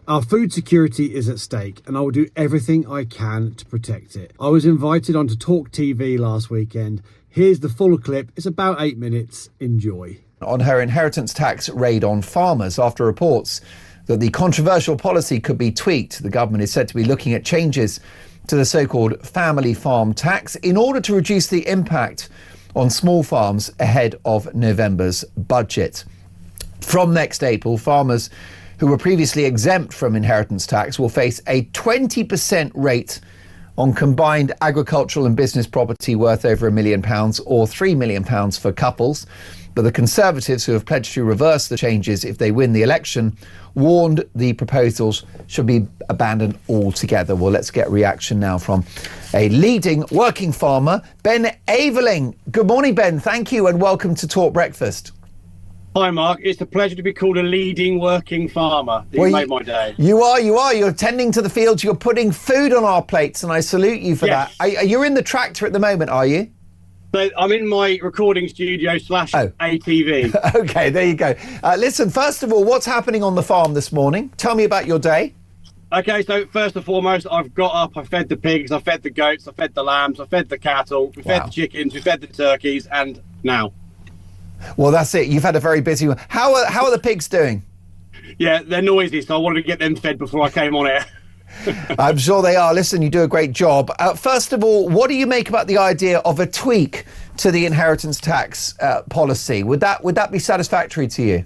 Our food security is at stake, and I will do everything I can to protect it. I was invited onto Talk TV last weekend. Here's the full clip. It's about 8 minutes. Enjoy. On her inheritance tax raid on farmers after reports that the controversial policy could be tweaked. The government is said to be looking at changes to the so-called family farm tax in order to reduce the impact on small farms ahead of November's budget. From next April, farmers who were previously exempt from inheritance tax will face a 20% rate on combined agricultural and business property worth over £1 million or £3 million for couples. But the Conservatives, who have pledged to reverse the changes if they win the election, warned the proposals should be abandoned altogether. Well, let's get reaction now from a leading working farmer, Ben Aveling. Good morning, Ben. Thank you and welcome to Talk Breakfast. Hi, Mark. It's a pleasure to be called a leading working farmer. You made my day. You are. You're tending to the fields. You're putting food on our plates, and I salute you for that. You're in the tractor at the moment, are you? So I'm in my recording studio / ATV. Okay, there you go. Listen, first of all, what's happening on the farm this morning? Tell me about your day. Okay, so first and foremost, I've got up, I fed the pigs, I fed the goats, I fed the lambs, I fed the cattle, we fed the chickens, we fed the turkeys, and now. Well, that's it. You've had a very busy one. How are the pigs doing? Yeah, they're noisy, so I wanted to get them fed before I came on air. I'm sure they are. Listen, you do a great job. First of all, what do you make about the idea of a tweak to the inheritance tax policy? Would that be satisfactory to you?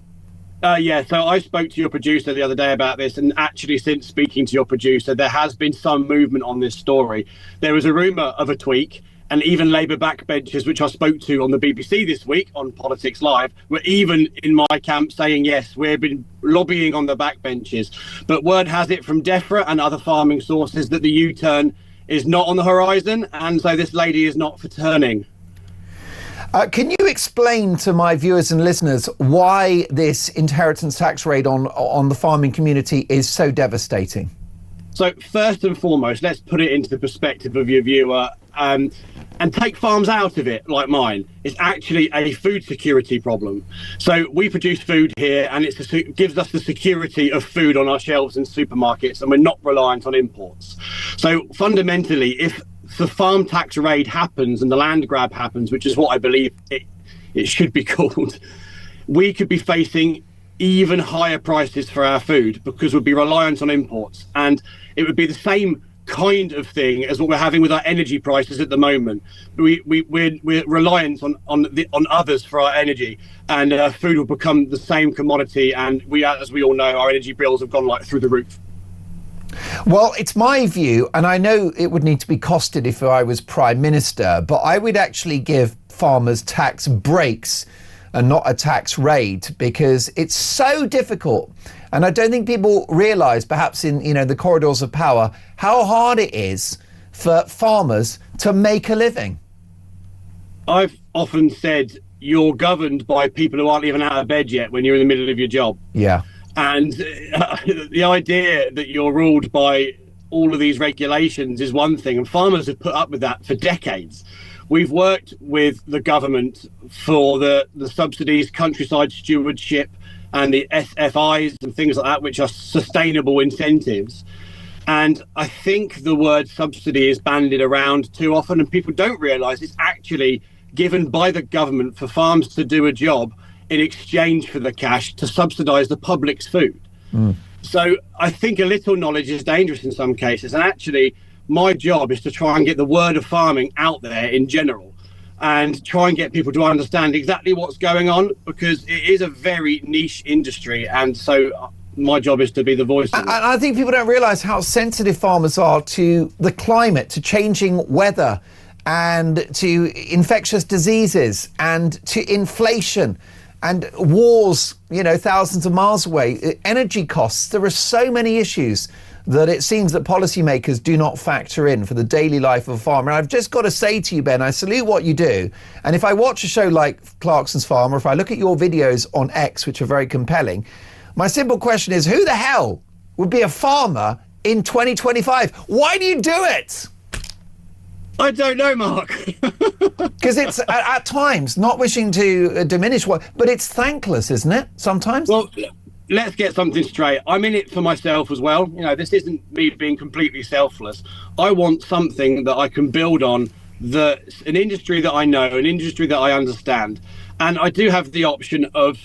Yeah, so I spoke to your producer the other day about this, and actually since speaking to your producer, there has been some movement on this story. There was a rumour of a tweak, and even Labour backbenchers, which I spoke to on the BBC this week on Politics Live, were even in my camp saying, yes, we've been lobbying on the backbenches. But word has it from DEFRA and other farming sources that the U-turn is not on the horizon, and so this lady is not for turning. Can you explain to my viewers and listeners why this inheritance tax raid on the farming community is so devastating? So first and foremost, let's put it into the perspective of your viewer and take farms out of it, like mine. It's actually a food security problem. So we produce food here, and it gives us the security of food on our shelves in supermarkets, and we're not reliant on imports. So fundamentally, if the farm tax raid happens and the land grab happens, which is what I believe it should be called, we could be facing even higher prices for our food because we'd be reliant on imports. And it would be the same kind of thing as what we're having with our energy prices at the moment. We're reliant on others for our energy, and food will become the same commodity. And as we all know, our energy bills have gone through the roof. Well, it's my view, and I know it would need to be costed if I was Prime Minister, but I would actually give farmers tax breaks and not a tax raid, because it's so difficult. And I don't think people realise, perhaps in the corridors of power, how hard it is for farmers to make a living. I've often said you're governed by people who aren't even out of bed yet when you're in the middle of your job. Yeah. And the idea that you're ruled by all of these regulations is one thing, and farmers have put up with that for decades. We've worked with the government for the subsidies, countryside stewardship, and the SFIs and things like that, which are sustainable incentives. And I think the word subsidy is bandied around too often, and people don't realise it's actually given by the government for farms to do a job in exchange for the cash to subsidise the public's food. So I think a little knowledge is dangerous in some cases, and actually my job is to try and get the word of farming out there in general and try and get people to understand exactly what's going on, because it is a very niche industry, and so my job is to be the voice of it. And I think people don't realise how sensitive farmers are to the climate, to changing weather, and to infectious diseases, and to inflation, and wars, thousands of miles away, energy costs. There are so many issues that it seems that policymakers do not factor in for the daily life of a farmer. And I've just got to say to you, Ben, I salute what you do. And if I watch a show like Clarkson's Farm, or if I look at your videos on X, which are very compelling, my simple question is, who the hell would be a farmer in 2025? Why do you do it? I don't know, Mark. Because it's at times, not wishing to diminish what, but it's thankless, isn't it? Sometimes. Well, let's get something straight. I'm in it for myself as well. You know, this isn't me being completely selfless. I want something that I can build on, that's an industry that I know, an industry that I understand. And I do have the option of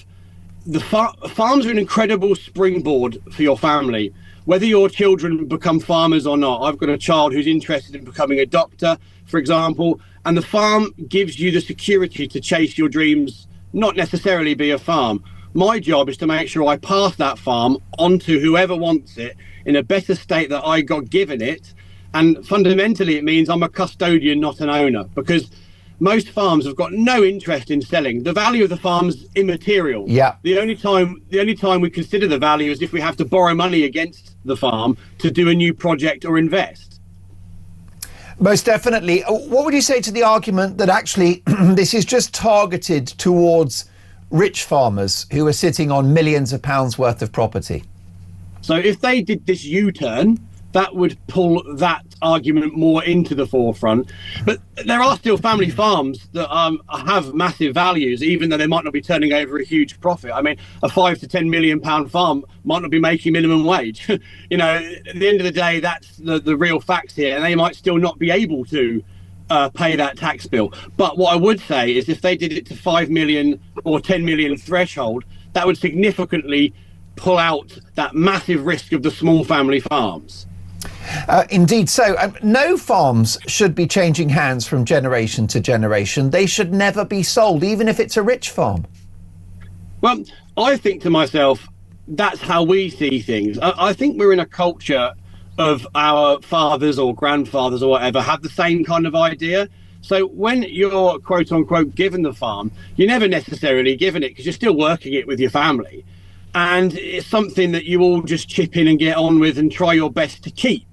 farms are an incredible springboard for your family. Whether your children become farmers or not, I've got a child who's interested in becoming a doctor, for example, and the farm gives you the security to chase your dreams, not necessarily be a farm. My job is to make sure I pass that farm on to whoever wants it in a better state that I got given it. And fundamentally, it means I'm a custodian, not an owner, because most farms have got no interest in selling. The value of the farm's immaterial. Yeah. The only time we consider the value is if we have to borrow money against the farm to do a new project or invest. Most definitely. What would you say to the argument that actually this is just targeted towards rich farmers who are sitting on millions of pounds worth of property? So if they did this U-turn, that would pull that argument more into the forefront. But there are still family farms that have massive values, even though they might not be turning over a huge profit. I mean, a £5 to £10 million farm might not be making minimum wage. You know, at the end of the day, that's the real facts here, and they might still not be able to pay that tax bill. But what I would say is if they did it to 5 million or 10 million threshold, that would significantly pull out that massive risk of the small family farms. Indeed. So no farms should be changing hands from generation to generation. They should never be sold, even if it's a rich farm. Well, I think to myself, that's how we see things. I think we're in a culture of our fathers or grandfathers or whatever have the same kind of idea. So when you're quote unquote given the farm, you're never necessarily given it because you're still working it with your family. And it's something that you all just chip in and get on with and try your best to keep.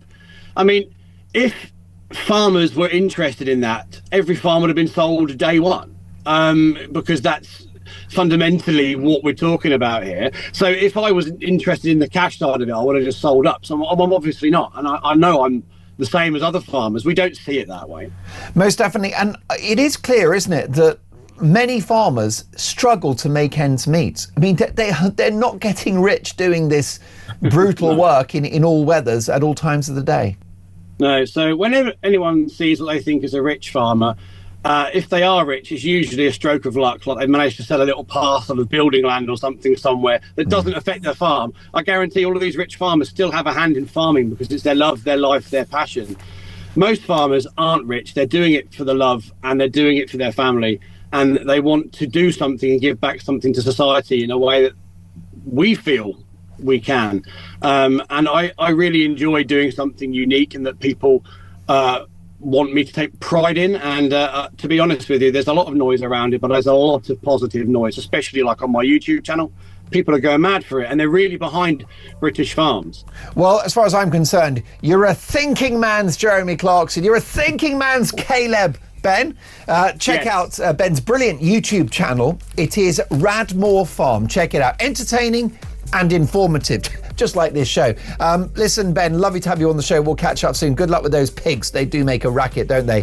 I mean, if farmers were interested in that, every farm would have been sold day one, because that's fundamentally what we're talking about here. So if I was interested in the cash side of it, I would have just sold up. So I'm obviously not. And I know I'm the same as other farmers. We don't see it that way. Most definitely. And it is clear, isn't it, that many farmers struggle to make ends meet. I mean, they're not getting rich doing this brutal work in all weathers at all times of the day. No, so whenever anyone sees what they think is a rich farmer, if they are rich, it's usually a stroke of luck, like they've managed to sell a little parcel of building land or something somewhere that doesn't affect their farm. I guarantee all of these rich farmers still have a hand in farming because it's their love, their life, their passion. Most farmers aren't rich. They're doing it for the love and they're doing it for their family. And they want to do something and give back something to society in a way that we feel we can. And I really enjoy doing something unique and that people want me to take pride in. And to be honest with you, there's a lot of noise around it, but there's a lot of positive noise, especially like on my YouTube channel. People are going mad for it and they're really behind British farms. Well, as far as I'm concerned, you're a thinking man's Jeremy Clarkson. You're a thinking man's Caleb. Ben, check out Ben's brilliant YouTube channel. It is Radmore Farm. Check it out. Entertaining and informative, just like this show. Listen, Ben, lovely to have you on the show. We'll catch up soon. Good luck with those pigs. They do make a racket, don't they?